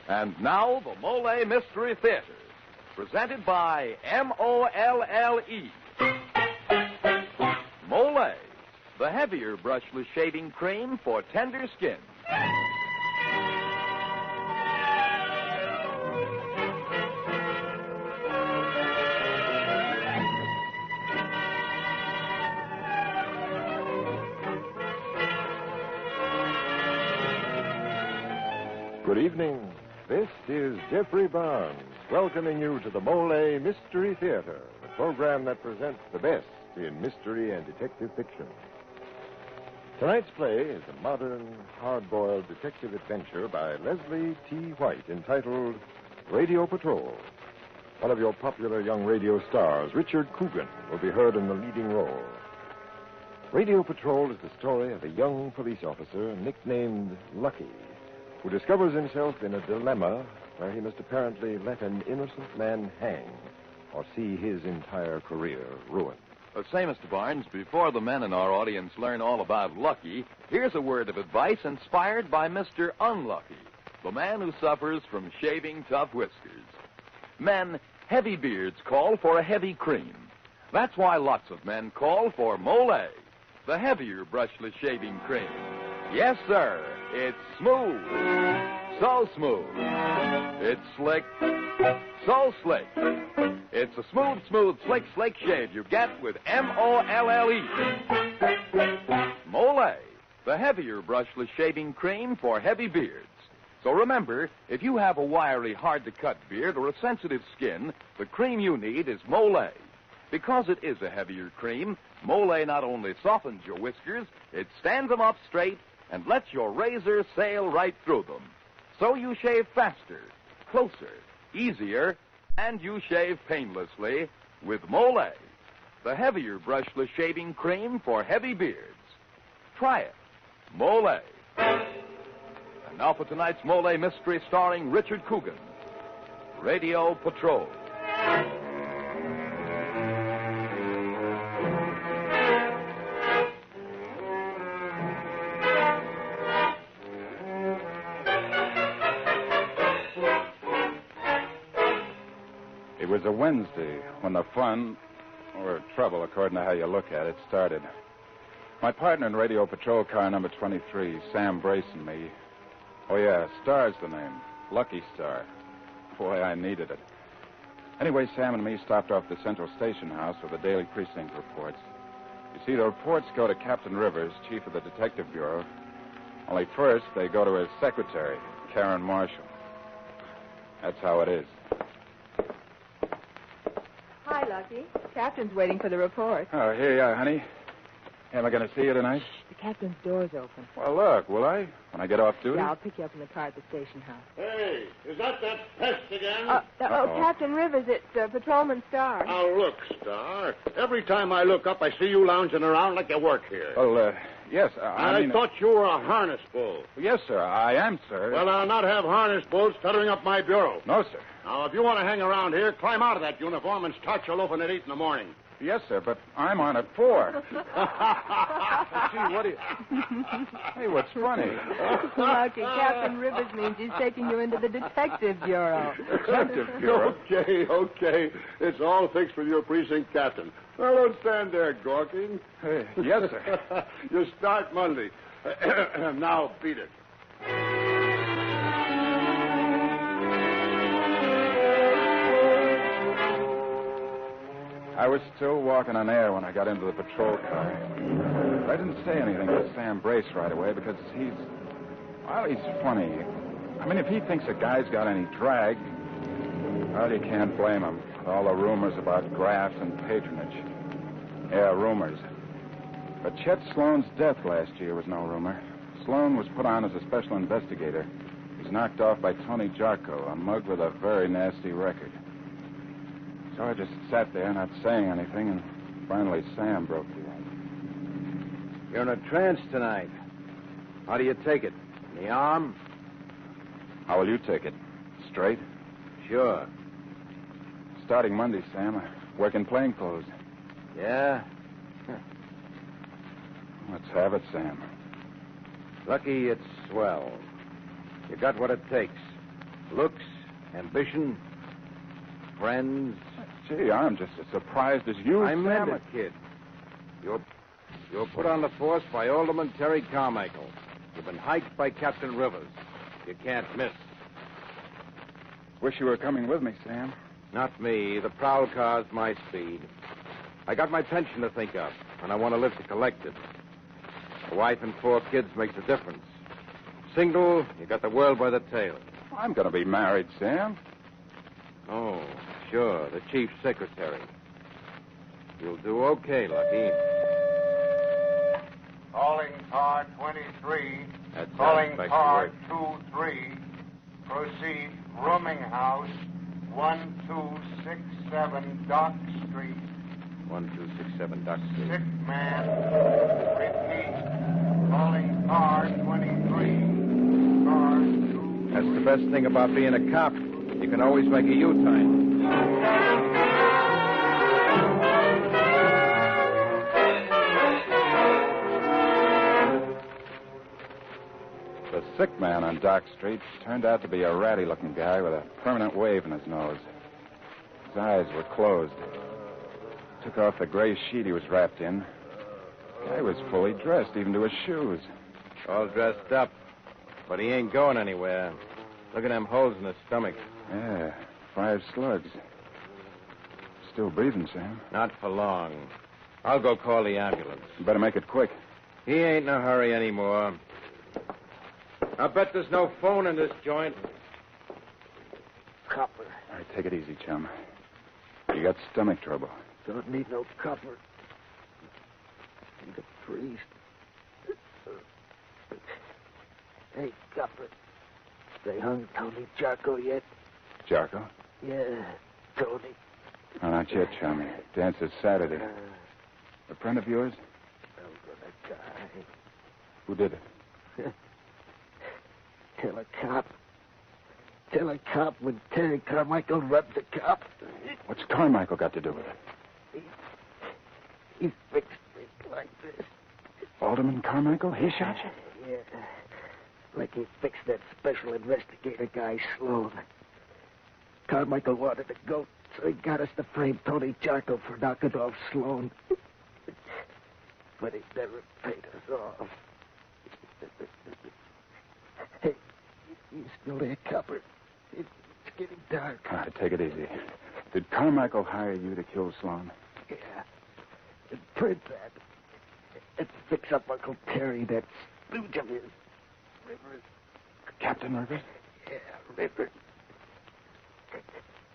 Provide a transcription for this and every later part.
And now, the Molle Mystery Theater, presented by Molle. Molle, the heavier brushless shaving cream for tender skin. Good evening. This is Jeffrey Barnes, welcoming you to the Molle Mystery Theater, the program that presents the best in mystery and detective fiction. Tonight's play is a modern, hard-boiled detective adventure by Leslie T. White entitled Radio Patrol. One of your popular young radio stars, Richard Coogan, will be heard in the leading role. Radio Patrol is the story of a young police officer nicknamed Lucky, who discovers himself in a dilemma where he must apparently let an innocent man hang or see his entire career ruined. Say, Mr. Barnes, before the men in our audience learn all about Lucky, here's a word of advice inspired by Mr. Unlucky, the man who suffers from shaving tough whiskers. Men, heavy beards call for a heavy cream. That's why lots of men call for Molle, the heavier brushless shaving cream. Yes, sir, it's smooth, so smooth. It's slick, so slick. It's a smooth, slick shave you get with Molle. Molle, the heavier brushless shaving cream for heavy beards. So remember, if you have a wiry, hard-to-cut beard or a sensitive skin, the cream you need is Molle. Because it is a heavier cream, Molle not only softens your whiskers, it stands them up straight and lets your razor sail right through them. So you shave faster, closer, easier, and you shave painlessly with Molle, the heavier brushless shaving cream for heavy beards. Try it. Molle. And now for tonight's Molle Mystery starring Richard Coogan, Radio Patrol. It was a Wednesday when the fun, or trouble, according to how you look at it, started. My partner in Radio Patrol car number 23, Sam Brace, and me. Oh, yeah, Star's the name. Lucky Star. Boy, I needed it. Anyway, Sam and me stopped off the Central Station House with the daily precinct reports. You see, the reports go to Captain Rivers, chief of the Detective Bureau. Only first, they go to his secretary, Karen Marshall. That's how it is. Hi, Lucky. Captain's waiting for the report. Oh, here you are, honey. Am I going to see you tonight? The captain's door's open. Well, look, will I? When I get off duty? Yeah, I'll pick you up in the car at the station house. Hey, is that pest again? Captain Rivers, it's Patrolman Star. Now, look, Star. Every time I look up, I see you lounging around like you work here. Well, yes, I mean... thought you were a harness bull. Yes, sir, I am, sir. Well, I'll not have harness bulls stuttering up my bureau. No, sir. Now, if you want to hang around here, climb out of that uniform and start your loafing at 8 in the morning. Yes, sir, but I'm on at 4. Gee, what do you... Hey, what's funny? Lucky, Captain Rivers means he's taking you into the Detective Bureau. Detective Bureau? Okay. It's all fixed with your precinct captain. Well, don't stand there gawking. Hey, yes, sir. You start Monday. Now, beat it. I was still walking on air when I got into the patrol car. I didn't say anything to Sam Brace right away because he's funny. I mean, if he thinks a guy's got any drag, well, you can't blame him. With all the rumors about grafts and patronage. Yeah, rumors. But Chet Sloan's death last year was no rumor. Sloan was put on as a special investigator. He's knocked off by Tony Jarko, a mug with a very nasty record. So I just sat there not saying anything, and finally Sam broke the ice. You're in a trance tonight. How do you take it? In the arm? How will you take it? Straight? Sure. Starting Monday, Sam. I work in plainclothes. Yeah? Let's have it, Sam. Lucky, it's swell. You got what it takes. Looks, ambition, friends. Gee, I'm just as surprised as you, I meant Sam. it, kid. You're put on the force by Alderman Terry Carmichael. You've been hiked by Captain Rivers. You can't miss. Wish you were coming with me, Sam. Not me. The prowl car's my speed. I got my pension to think of, and I want to live to collect it. A wife and 4 kids makes a difference. Single, you got the world by the tail. I'm going to be married, Sam. Oh, sure, the chief secretary. You'll do okay, Lucky. Calling car 23. That's Calling Inspector car Work. 23. Proceed. Rooming house 1267 Dock Street. 1267 Dock Street. Sick man. Repeat. Calling car 23. Car 2. That's the best thing about being a cop. You can always make a U-turn. The sick man on Dock Street turned out to be a ratty-looking guy with a permanent wave in his nose. His eyes were closed. Took off the gray sheet he was wrapped in. The guy was fully dressed, even to his shoes. All dressed up. But he ain't going anywhere. Look at them holes in his stomach. Yeah, 5 slugs. Still breathing, Sam. Not for long. I'll go call the ambulance. You better make it quick. He ain't in a hurry anymore. I bet there's no phone in this joint. Copper. All right, take it easy, chum. You got stomach trouble. Don't need no copper. Need a priest. Hey, Copper. They hung Tony Jarko yet? Jarko? Yeah, Tony. Oh, not yet, chum. Dance is Saturday. A friend of yours? I'm gonna die. Who did it? Tell a cop. Tell a cop when Terry Carmichael rubbed the cop. What's Carmichael got to do with it? He fixed me like this. Alderman Carmichael? He shot you? Yeah. Like he fixed that special investigator guy, Sloan. Carmichael wanted to go, so he got us to frame Tony Jarko for knocking off Sloan. But he never paid us off. Hey, you still there, Copper? It's getting dark. All right, take it easy. Did Carmichael hire you to kill Sloan? Yeah. And print that. And fix up Uncle Terry, that stooge of his. Rivers. Captain Rivers? Yeah, Rivers.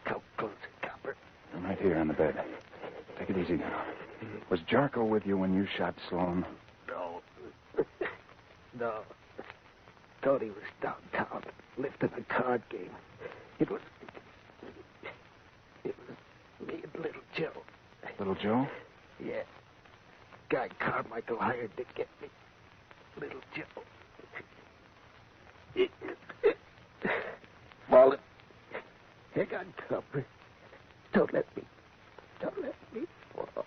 Come closer, Copper. I'm right here on the bed. Take it easy now. Was Jarko with you when you shot Sloan? No. No. Tony was downtown, lifting a card game. It was me and Little Joe. Little Joe? Yeah. Guy Carmichael hired to get me. Little Joe. Molle. Hang on, Copper. Don't let me fall.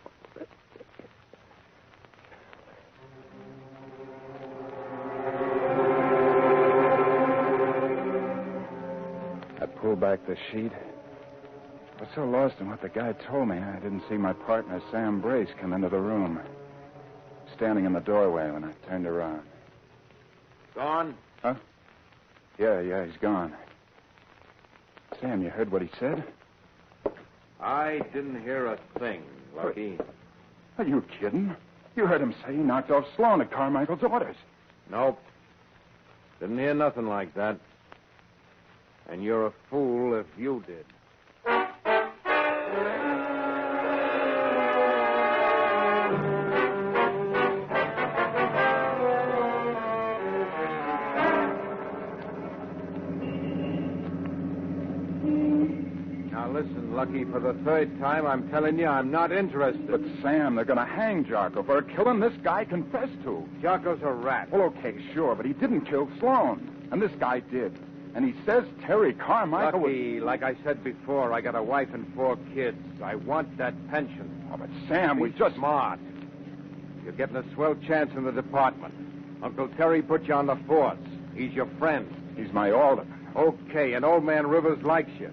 I pulled back the sheet. I was so lost in what the guy told me, I didn't see my partner, Sam Brace, come into the room. Standing in the doorway when I turned around. Gone? Huh? Yeah, he's gone. Sam, you heard what he said? I didn't hear a thing, Lucky. Are you kidding? You heard him say he knocked off Sloan at Carmichael's orders. Nope. Didn't hear nothing like that. And you're a fool if you did. Now listen, Lucky, for the 3rd time, I'm telling you I'm not interested. But, Sam, they're going to hang Jarko for a killing this guy confessed to. Jarko's a rat. Well, okay, sure, but he didn't kill Sloan. And this guy did. And he says Terry Carmichael Lucky, like I said before, I got a wife and 4 kids. I want that pension. Oh, but, Sam, we just... Smart. You're getting a swell chance in the department. Uncle Terry put you on the force. He's your friend. He's my alderman. Okay, and old man Rivers likes you.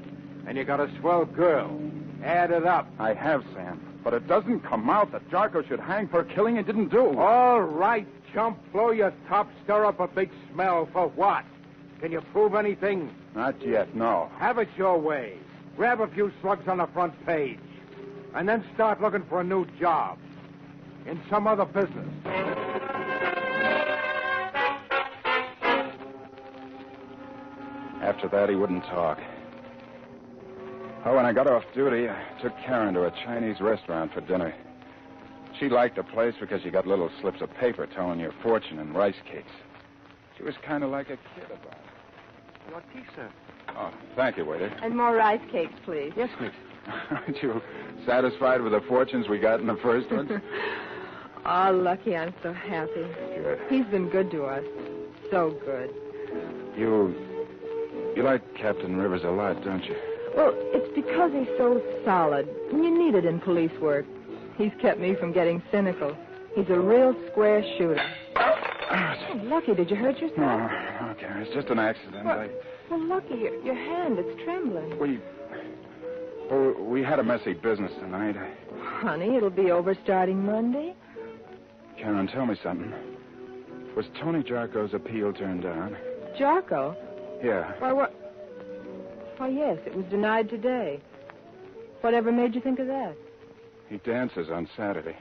And you got a swell girl. Add it up. I have, Sam. But it doesn't come out that Jarko should hang for killing he didn't do. All right, chump. Blow your top, stir up a big smell. For what? Can you prove anything? Not yet, no. Have it your way. Grab a few slugs on the front page. And then start looking for a new job. In some other business. After that, he wouldn't talk. Oh, when I got off duty, I took Karen to a Chinese restaurant for dinner. She liked the place because you got little slips of paper telling your fortune in rice cakes. She was kind of like a kid about it. Your tea, sir. Oh, thank you, waiter. And more rice cakes, please. Yes, miss. Aren't you satisfied with the fortunes we got in the first one? Oh, Lucky, I'm so happy. Good. He's been good to us. So good. You like Captain Rivers a lot, don't you? Well, it's because he's so solid. You need it in police work. He's kept me from getting cynical. He's a real square shooter. Oh, Lucky, did you hurt yourself? No, okay. It's just an accident. Well, Lucky, your hand, it's trembling. We had a messy business tonight. Honey, it'll be over starting Monday. Karen, tell me something. Was Tony Jarko's appeal turned down? Jarko? Yeah. Why, what? Oh, yes, it was denied today. Whatever made you think of that? He dances on Saturday.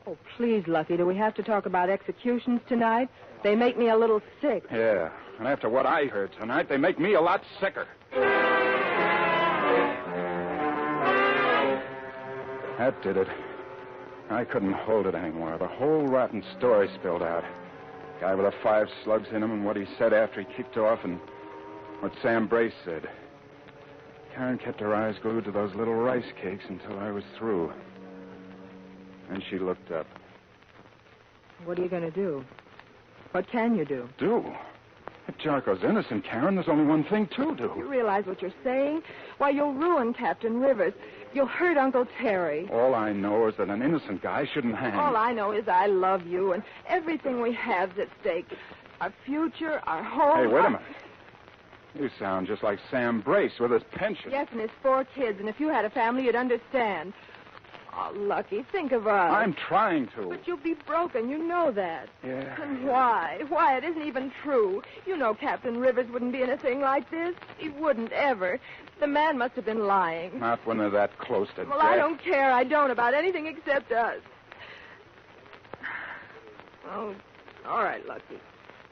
Oh, please, Lucky, do we have to talk about executions tonight? They make me a little sick. Yeah, and after what I heard tonight, they make me a lot sicker. That did it. I couldn't hold it anymore. The whole rotten story spilled out. Guy with the 5 slugs in him and what he said after he kicked off and what Sam Brace said. Karen kept her eyes glued to those little rice cakes until I was through. Then she looked up. What are you going to do? What can you do? Do? If Jarko's innocent, Karen, there's only one thing to You do. realize what you're saying? Why, you'll ruin Captain Rivers. You'll hurt Uncle Terry. All I know is that an innocent guy shouldn't hang. All I know is I love you, and everything we have's at stake. Our future, our home. Hey, wait a minute. You sound just like Sam Brace with his pension. Yes, and his 4 kids, and if you had a family, you'd understand. Oh, Lucky, think of us. I'm trying to. But you'll be broken, you know that. Yeah. And why? Why, it isn't even true. You know Captain Rivers wouldn't be in a thing like this. He wouldn't ever. The man must have been lying. Not when they're that close to Well, death. I don't care. I don't about anything except us. Oh, all right, Lucky.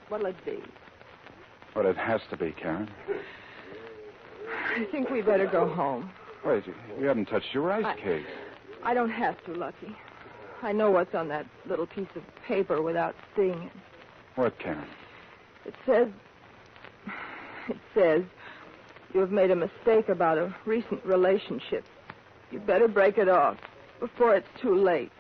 What'll it be? But it has to be, Karen. I think we better go home. Wait, you haven't touched your rice cake. I don't have to, Lucky. I know what's on that little piece of paper without seeing it. What, Karen? It says, you have made a mistake about a recent relationship. You'd better break it off before it's too late.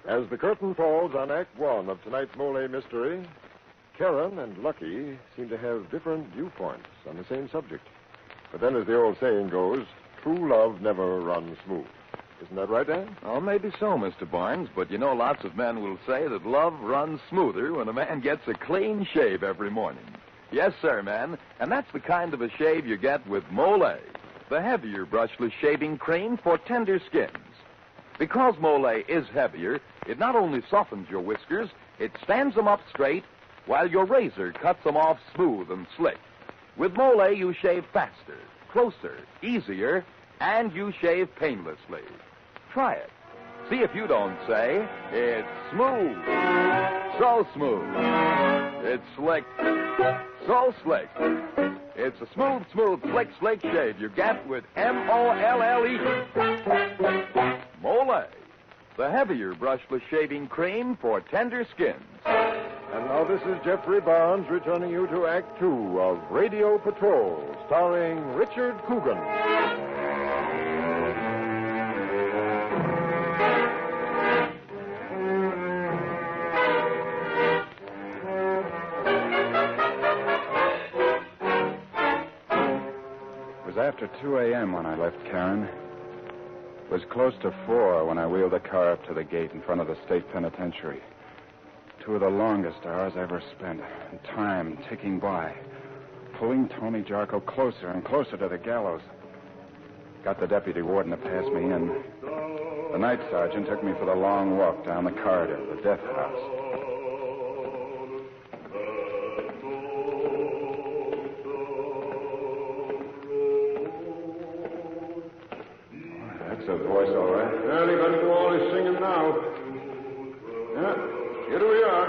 As the curtain falls on Act 1 of tonight's Molle mystery, Karen and Lucky seem to have different viewpoints on the same subject. But then, as the old saying goes, true love never runs smooth. Isn't that right, Dan? Oh, maybe so, Mr. Barnes, but you know lots of men will say that love runs smoother when a man gets a clean shave every morning. Yes, sir, man, and that's the kind of a shave you get with Molle, the heavier brushless shaving cream for tender skins. Because Molle is heavier, it not only softens your whiskers, it stands them up straight, while your razor cuts them off smooth and slick. With Molle, you shave faster, closer, easier, and you shave painlessly. Try it. See if you don't say, it's smooth. So smooth. It's slick. So slick. It's a smooth, slick shave you get with M-O-L-L-E. Molle, the heavier brushless shaving cream for tender skins. And now this is Jeffrey Barnes returning you to Act 2 of Radio Patrol, starring Richard Coogan. after 2 a.m. when I left Karen. It was close to 4 when I wheeled the car up to the gate in front of the state penitentiary. 2 of the longest hours I ever spent, and time ticking by, pulling Tony Jarko closer and closer to the gallows. Got the deputy warden to pass me in. The night sergeant took me for the long walk down the corridor, the death house. That's a voice, all right. Well, he better do all his singing now. Yeah, here we are.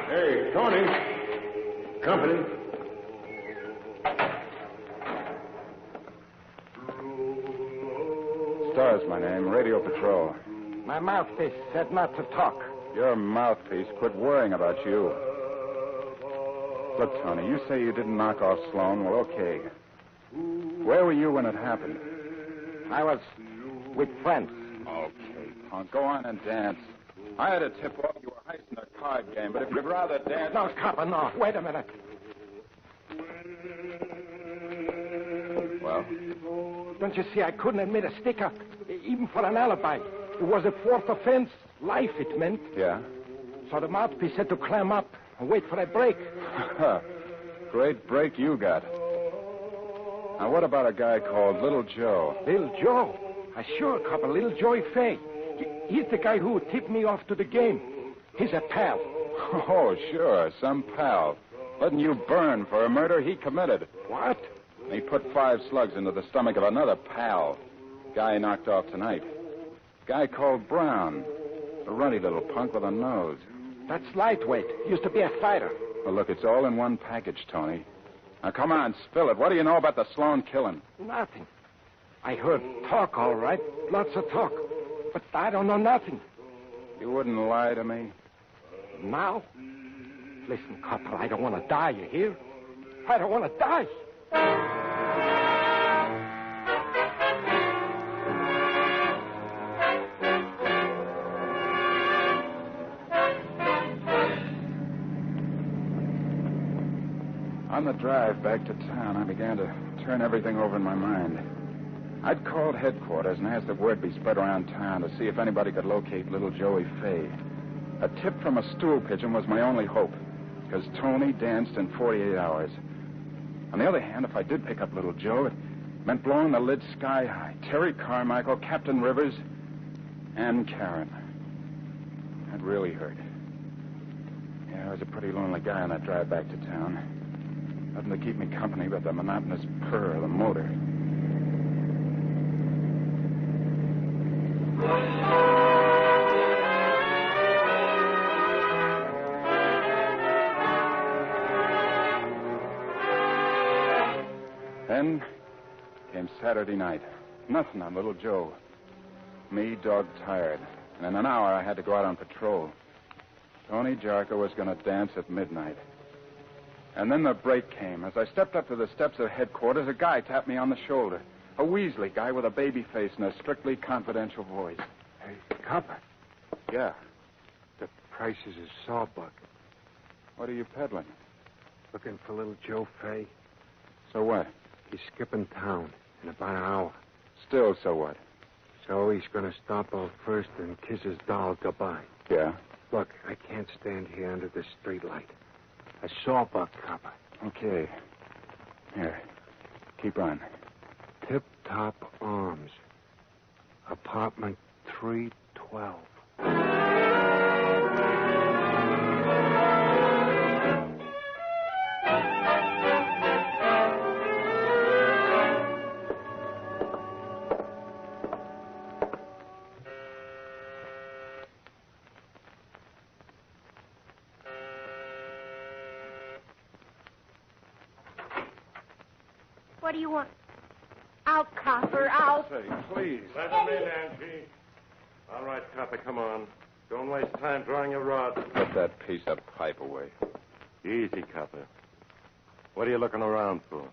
Hey, Tony. Company. Star's my name, Radio Patrol. My mouthpiece said not to talk. Your mouthpiece quit worrying about you. Look, Tony, you say you didn't knock off Sloan. Well, okay. Where were you when it happened? I was with friends. Okay, punk, go on and dance. I had a tip off you were heisting a card game, but if you'd rather dance... No, copper, no. Wait a minute. Well? Don't you see, I couldn't admit a stick-up, even for an alibi. It was a fourth offense. Life, it meant. Yeah? So the mouthpiece had to clam up and wait for a break. Great break you got. Now, what about a guy called Little Joe? Little Joe? Sure, copper, Little Joey Fay. He's the guy who tipped me off to the game. He's a pal. Oh, sure, some pal. Letting you burn for a murder he committed. What? He put 5 slugs into the stomach of another pal. Guy knocked off tonight. Guy called Brown. A ruddy little punk with a nose. That's lightweight. Used to be a fighter. Well, look, it's all in one package, Tony. Now, come on, spill it. What do you know about the Sloan killing? Nothing. I heard talk, all right. Lots of talk. But I don't know nothing. You wouldn't lie to me? Now? Listen, copper, I don't want to die, you hear? I don't want to die. On the drive back to town, I began to turn everything over in my mind. I'd called headquarters and asked that word be spread around town to see if anybody could locate little Joey Fay. A tip from a stool pigeon was my only hope, because Tony danced in 48 hours. On the other hand, if I did pick up little Joe, it meant blowing the lid sky high. Terry Carmichael, Captain Rivers, and Karen. That really hurt. Yeah, I was a pretty lonely guy on that drive back to town. Nothing to keep me company but the monotonous purr of the motor. Then came Saturday night. Nothing on little Joe. Me, dog-tired. And in an hour, I had to go out on patrol. Tony Jarko was going to dance at midnight. And then the break came. As I stepped up to the steps of headquarters, a guy tapped me on the shoulder. A Weasley guy with a baby face and a strictly confidential voice. Hey, copper. Yeah. The price is a sawbuck. What are you peddling? Looking for little Joe Fay. So what? He's skipping town in about an hour. Still, so what? So he's going to stop off first and kiss his doll goodbye. Yeah? Look, I can't stand here under the streetlight. A sawbuck, copper. Okay. Here. Keep on. Tip Top Arms. Apartment 312. What do you want? Out, copper, out. Say, please. Let him in, Angie. All right, copper, come on. Don't waste time drawing your rod. Put that piece of pipe away. Easy, copper. What are you looking around for?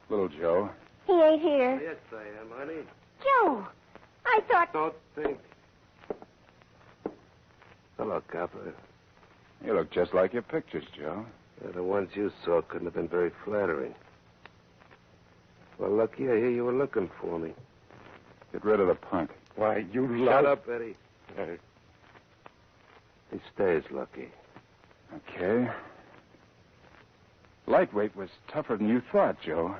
Little Joe. He ain't here. Yes, I am, honey. Joe, I thought... Don't think. Hello, copper. You look just like your pictures, Joe. The ones you saw couldn't have been very flattering. Well, Lucky, I hear you were looking for me. Get rid of the punk. Why, you Shut up, Eddie. He stays, Lucky. Okay. Lightweight was tougher than you thought, Joe.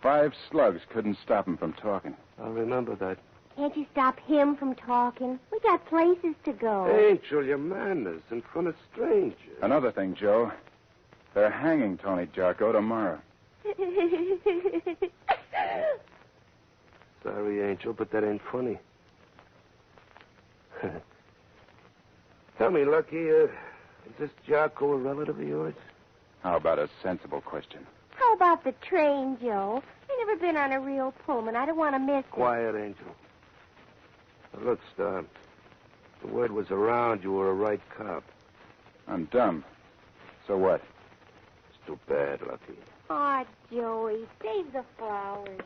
5 slugs couldn't stop him from talking. I'll remember that. Can't you stop him from talking? We got places to go. Angel, your manners in front of strangers. Another thing, Joe. They're hanging Tony Jarko tomorrow. Sorry, Angel, but that ain't funny. Tell me, Lucky, is this Jarko a relative of yours? How about a sensible question? How about the train, Joe? I've never been on a real Pullman. I don't want to miss it. Quiet, Angel. Now, look, Star. The word was around you were a right cop. I'm dumb. So what? It's too bad, Lucky. Oh, Joey, save the flowers.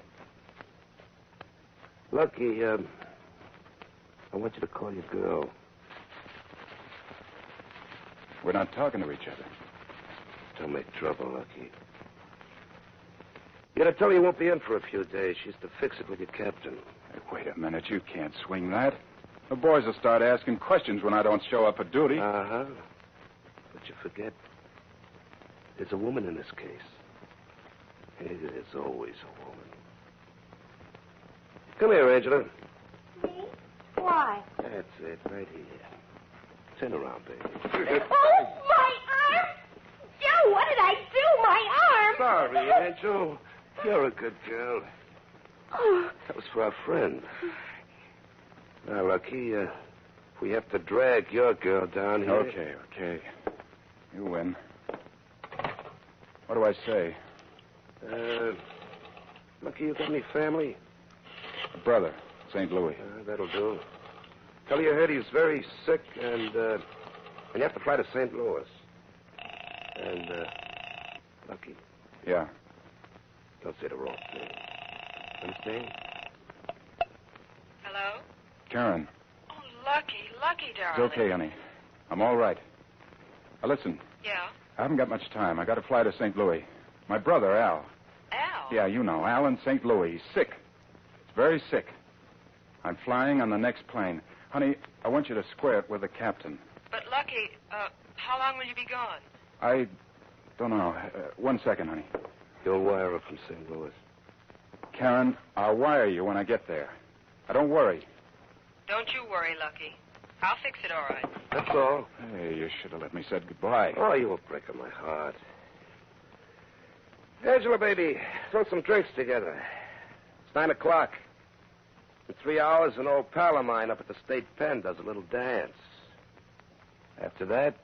Lucky, I want you to call your girl. We're not talking to each other. Don't make trouble, Lucky. You gotta tell her you won't be in for a few days. She's to fix it with your captain. Hey, wait a minute. You can't swing that. The boys will start asking questions when I don't show up for duty. Uh-huh. But you forget, there's a woman in this case. There's always a woman. Come here, Angela. Me? Why? That's it, right here. Turn around, baby. Oh, my arm! Joe, what did I do? My arm! Sorry, Angel. You're a good girl. Oh. That was for our friend. Now, Lucky, we have to drag your girl down here. Okay. You win. What do I say? Lucky, you got any family? A brother, St. Louis. That'll do. Tell her you heard he was very sick, and you have to fly to St. Louis. And, Lucky. Yeah. Don't say the wrong thing. Understand? Hello? Karen. Oh, Lucky, It's darling. okay, honey. I'm all right. Now, listen. Yeah? I haven't got much time. I got to fly to St. Louis. My brother, Al. Al? Yeah, you know, Al in St. Louis. He's sick. He's very sick. I'm flying on the next plane. Honey, I want you to square it with the captain. But, Lucky, how long will you be gone? I don't know. 1 second, honey. You'll wire her from St. Louis. Karen, I'll wire you when I get there. Now, don't worry. Don't you worry, Lucky. I'll fix it all right. That's all. Hey, you should have let me say goodbye. Oh, you were breaking my heart. Angela, baby, throw some drinks together. It's 9 o'clock. In 3 hours, an old pal of mine up at the state pen does a little dance. After that,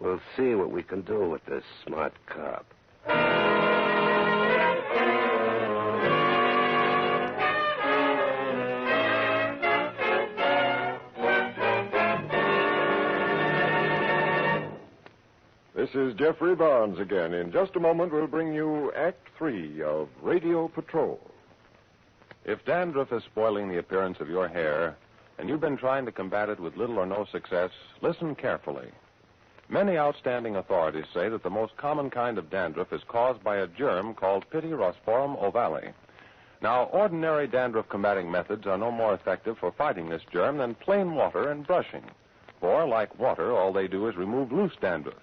we'll see what we can do with this smart cop. This is Jeffrey Barnes again. In just a moment, we'll bring you Act 3 of Radio Patrol. If dandruff is spoiling the appearance of your hair, and you've been trying to combat it with little or no success, listen carefully. Many outstanding authorities say that the most common kind of dandruff is caused by a germ called Pityrosporum ovale. Now, ordinary dandruff-combating methods are no more effective for fighting this germ than plain water and brushing. For, like water, all they do is remove loose dandruff.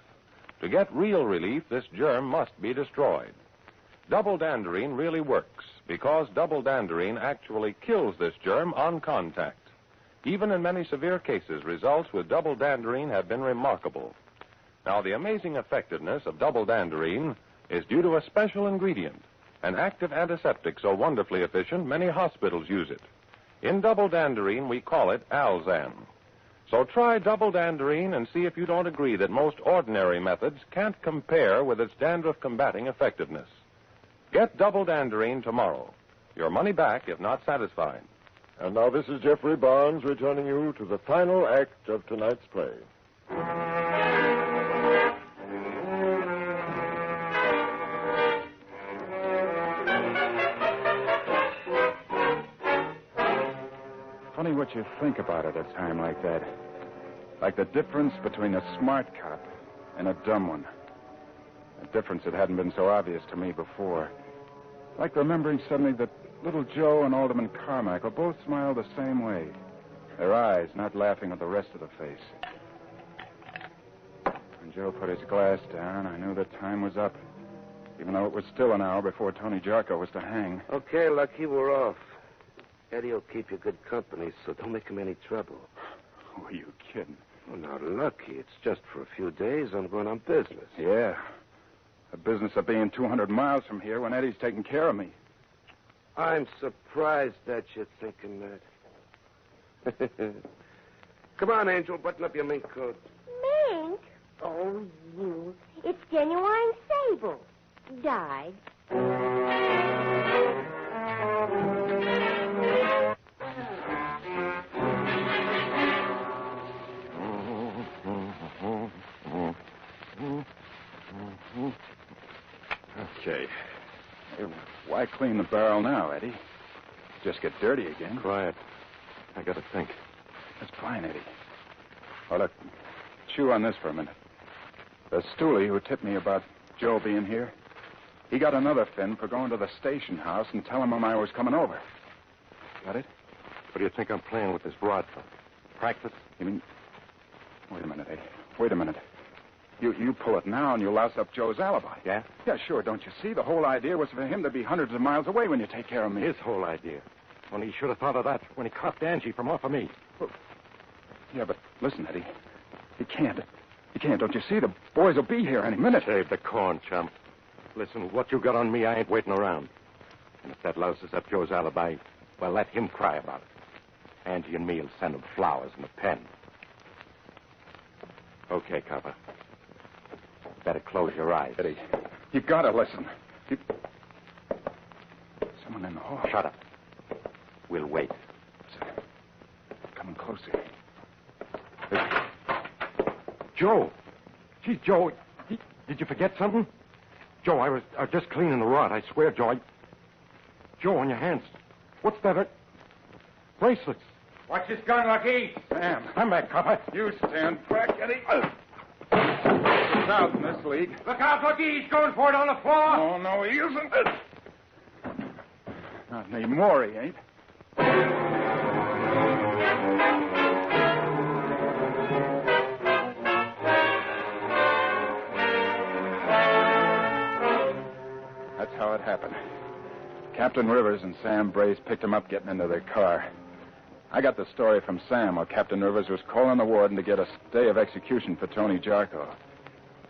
To get real relief, this germ must be destroyed. Double danderine really works because double danderine actually kills this germ on contact. Even in many severe cases, results with double danderine have been remarkable. Now, the amazing effectiveness of double danderine is due to a special ingredient, an active antiseptic so wonderfully efficient many hospitals use it. In double danderine, we call it Alzan. So try double danderine and see if you don't agree that most ordinary methods can't compare with its dandruff-combating effectiveness. Get double danderine tomorrow. Your money back if not satisfied. And now this is Jeffrey Barnes returning you to the final act of tonight's play. Funny what you think about at a time like that. Like the difference between a smart cop and a dumb one. A difference that hadn't been so obvious to me before. Like remembering suddenly that little Joe and Alderman Carmichael both smiled the same way. Their eyes not laughing at the rest of the face. When Joe put his glass down, I knew that time was up. Even though it was still an hour before Tony Jarko was to hang. Okay, Lucky, we're off. Eddie will keep you good company, so don't make him any trouble. Who are you kidding? Oh, now, Lucky, it's just for a few days. I'm going on business. Yeah. The business of being 200 miles from here when Eddie's taking care of me. I'm surprised that you're thinking that. Come on, Angel, button up your mink coat. Mink? Oh, you. It's genuine sable. Dyed. Okay. Hey, why clean the barrel now, Eddie? Just get dirty again. Quiet. I got to think. That's fine, Eddie. Oh, look, chew on this for a minute. The stoolie who tipped me about Joe being here, he got another fin for going to the station house and telling him I was coming over. Got it? What do you think I'm playing with this rod for? Practice? You mean... Wait a minute, Eddie. Wait a minute. You pull it now and you louse up Joe's alibi. Yeah? Yeah, sure. Don't you see? The whole idea was for him to be hundreds of miles away when you take care of me. His whole idea. Only he should have thought of that when he copped Angie from off of me. Well, yeah, but listen, Eddie. He can't. He can't. Don't you see? The boys will be here any minute. Save the corn, chump. Listen, what you got on me, I ain't waiting around. And if that louses up Joe's alibi, well, let him cry about it. Angie and me'll send him flowers and a pen. Okay, copper. Better close your eyes. Eddie, you've got to listen. Someone in the hall. Shut up. We'll wait. Coming closer. Joe. Gee, Joe, did you forget something? Joe, I was just cleaning the rod. I swear, Joe. Joe, on your hands. What's that? Bracelets. Watch this gun, Lucky. Sam. I'm back, copper. You stand back, Eddie. It's out in this league. Look out, Lucky. He's going for it on the floor. Oh, no, he isn't. Not anymore, he ain't. That's how it happened. Captain Rivers and Sam Brace picked him up getting into their car. I got the story from Sam while Captain Rivers was calling the warden to get a stay of execution for Tony Jarko.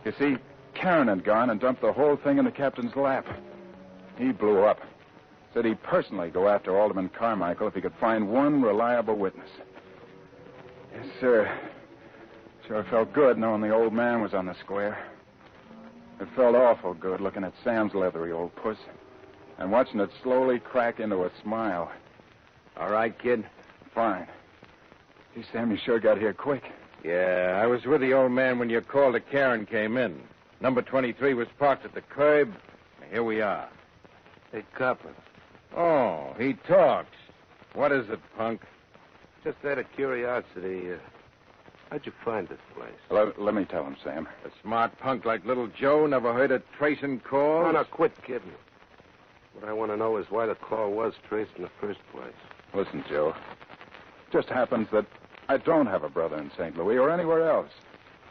You see, Karen had gone and dumped the whole thing in the captain's lap. He blew up. Said he'd personally go after Alderman Carmichael if he could find one reliable witness. Yes, sir. Sure felt good knowing the old man was on the square. It felt awful good looking at Sam's leathery old puss and watching it slowly crack into a smile. All right, kid? Fine. Gee, Sam, you sure got here quick. Yeah, I was with the old man when your call to Karen came in. Number 23 was parked at the curb. Here we are. Hey, Copper. Oh, he talks. What is it, punk? Just out of curiosity, how'd you find this place? Let me tell him, Sam. A smart punk like little Joe never heard of tracing calls? No, quit kidding. What I want to know is why the call was traced in the first place. Listen, Joe. It just happens that I don't have a brother in St. Louis or anywhere else.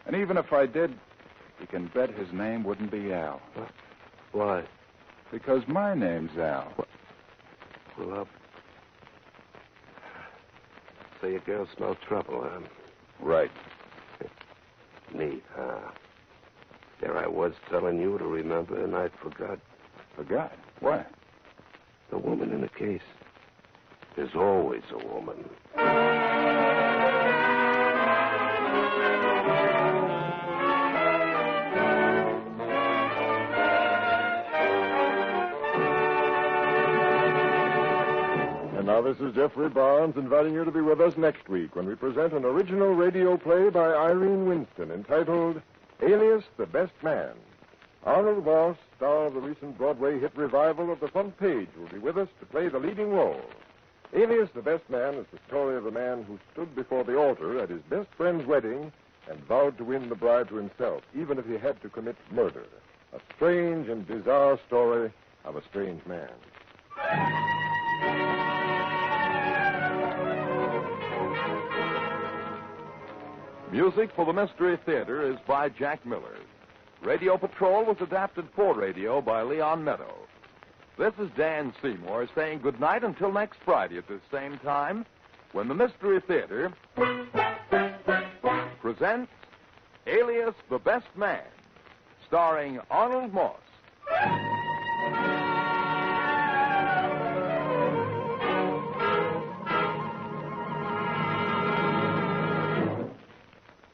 And even if I did, you can bet his name wouldn't be Al. What? Why? Because my name's Al. What? Well, so your girl smelled trouble, huh? Right. Neat, huh? There I was telling you to remember, and I forgot. Forgot? What? The woman in the case. There's always a woman. And now this is Jeffrey Barnes inviting you to be with us next week when we present an original radio play by Irene Winston entitled Alias the Best Man. Arnold Voss, star of the recent Broadway hit revival of The Front Page, will be with us to play the leading role. Alias the Best Man is the story of a man who stood before the altar at his best friend's wedding and vowed to win the bride to himself, even if he had to commit murder. A strange and bizarre story of a strange man. Music for the Mystery Theater is by Jack Miller. Radio Patrol was adapted for radio by Leon Meadow. This is Dan Seymour saying goodnight until next Friday at this same time, when the Mystery Theater presents Alias the Best Man, starring Arnold Moss.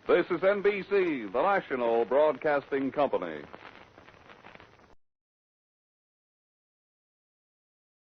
This is NBC, the national broadcasting company.